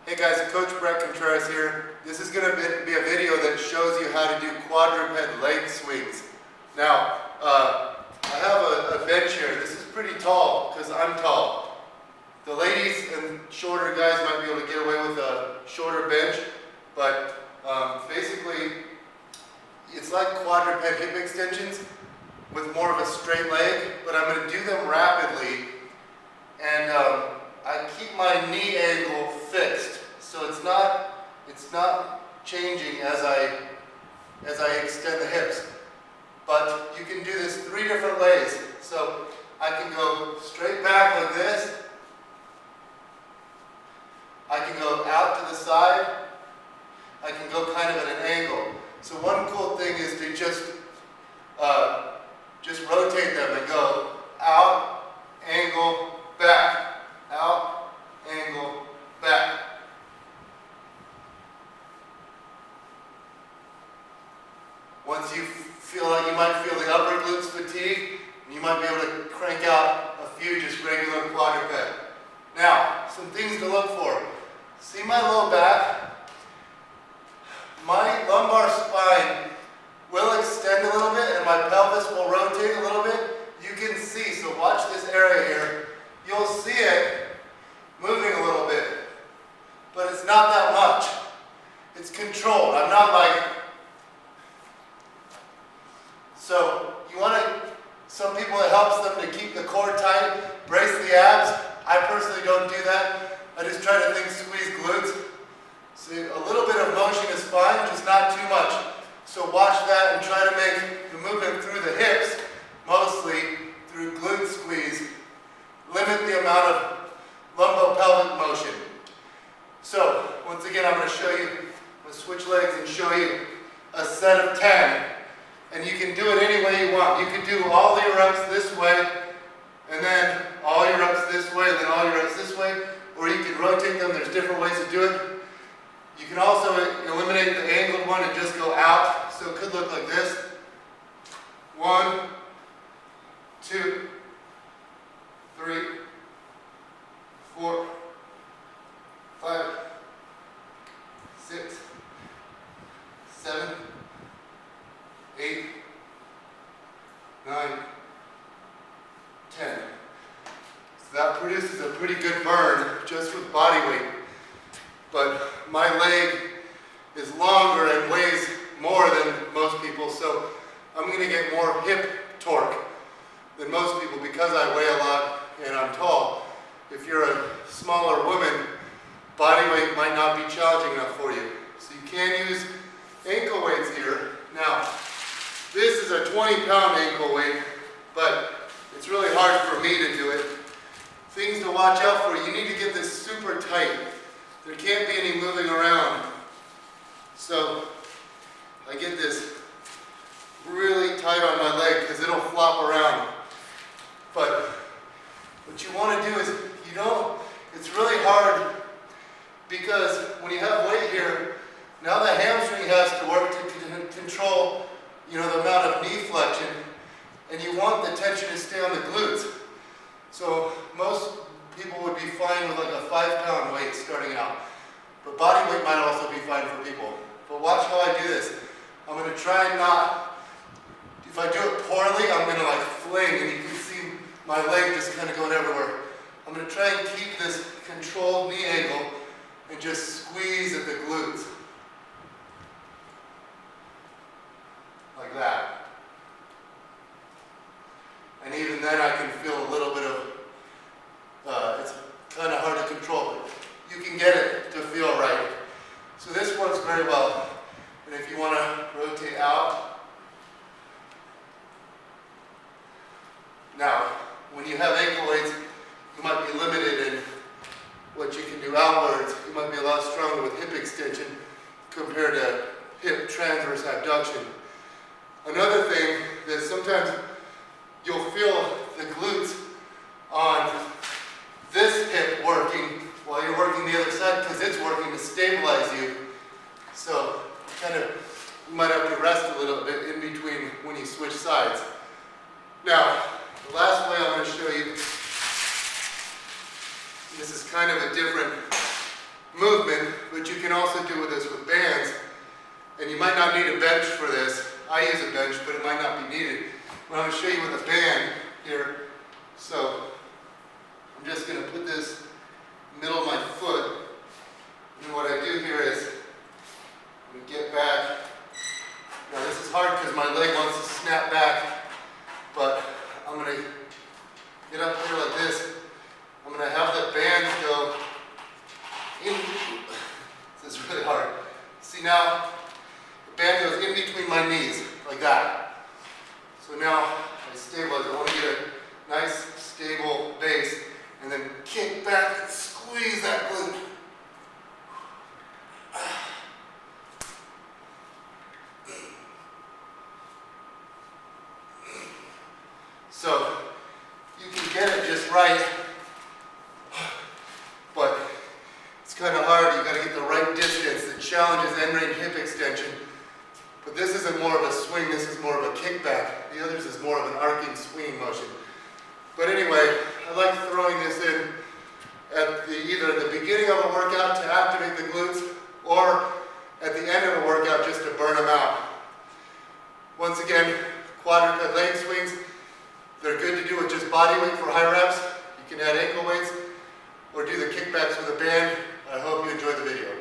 Hey guys, Coach Bret Contreras here. This is going to be a video that shows you how to do quadruped leg swings. Now, I have a bench here. This is pretty tall because I'm tall. The ladies and shorter guys might be able to get away with a shorter bench, but basically it's like quadruped hip extensions with more of a straight leg, but I'm going to do them rapidly, and I keep my knee angle fixed, so it's not changing as I extend the hips. But you can do this 3 different ways. So I can go straight back like this. I can go out to the side. I can go kind of at an angle. So one cool thing is to just rotate them and go out, angle, back, out, angle, back. Once you feel like you might feel the upper glutes fatigue, you might be able to crank out a few just regular quadruped. Now, some things to look for. See my low back? My lumbar spine will extend a little bit and my pelvis will rotate a little bit. You can see, so watch this area here. You'll see it moving a little bit, but it's not that much. It's controlled. I'm not like, so you want to, some people it helps them to keep the core tight, brace the abs. I personally don't do that. I just try to squeeze glutes. So a little bit of motion is fine, just not too much. So watch that and try to make the movement through the hips, mostly through glute squeeze. Limit the amount of lumbopelvic motion. So once again, I'm going to show you, I'm going to switch legs and show you a set of 10. And you can do it any way you want. You can do all your reps this way, and then all your reps this way, and then all your reps this way, or you can rotate them. There's different ways to do it. You can also eliminate the angled one and just go out, so it could look like this. 1, 2, 3, 4, 5, 6, 7, 8, 9, 10. So that produces a pretty good burn just with body weight. But my leg is longer and weighs more than most people, so I'm going to get more hip torque than most people because I weigh a lot and I'm tall. If you're a smaller woman, body weight might not be challenging enough for you. So you can use ankle weights here. Now, this is a 20-pound ankle weight, but it's really hard for me to do it. Things to watch out for, you need to get this super tight. There can't be any moving around. So I get this really tight on my leg because it'll flop around. But what you want to do is, it's really hard because when you have weight here, now the hamstring has to work to control the amount of knee flexion, and you want the tension to stay on the glutes. So most people would be fine with like a 5-pound weight starting out, but body weight might also be fine for people. But watch how I do this. I'm going to try and not, if I do it poorly, I'm going to like fling, and you can see my leg just kind of going everywhere. I'm going to try and keep this controlled knee angle and just squeeze at the glutes. Like that. And even then I can feel a little bit of, it's kind of hard to control, but you can get it to feel right. So this works very well. And if you want to rotate out. Now, when you have ankle weights, you might be limited in what you can do outwards. You might be a lot stronger with hip extension compared to hip transverse abduction. Another thing that sometimes you'll feel the glutes on this hip working while you're working the other side because it's working to stabilize you. So you might have to rest a little bit in between when you switch sides. Now, the last way I'm going to show you, this is kind of a different movement, but you can also do this with bands. And you might not need a bench for this. I use a bench, but it might not be needed. But I'm going to show you with a band here. So I'm just going to put this in the middle of my foot. And what I do here is I'm going to get back. Now this is hard because my leg wants to snap back, but I'm going to get up here like this. I'm going to have the band go in. This is really hard. See now, the band goes in between my knees, like that. So now I stabilize. I want to get a nice, stable base, and then kick back and squeeze that glute. So you can get it just right, but it's kind of hard. You got to get the right distance. The challenge is end range hip extension. But this isn't more of a swing, this is more of a kickback. The others is more of an arcing swinging motion. But anyway, I like throwing this in at either at the beginning of a workout to activate the glutes, or at the end of a workout just to burn them out. Once again, quadruped leg swings, they're good to do with just body weight for high reps. You can add ankle weights or do the kickbacks with a band. I hope you enjoyed the video.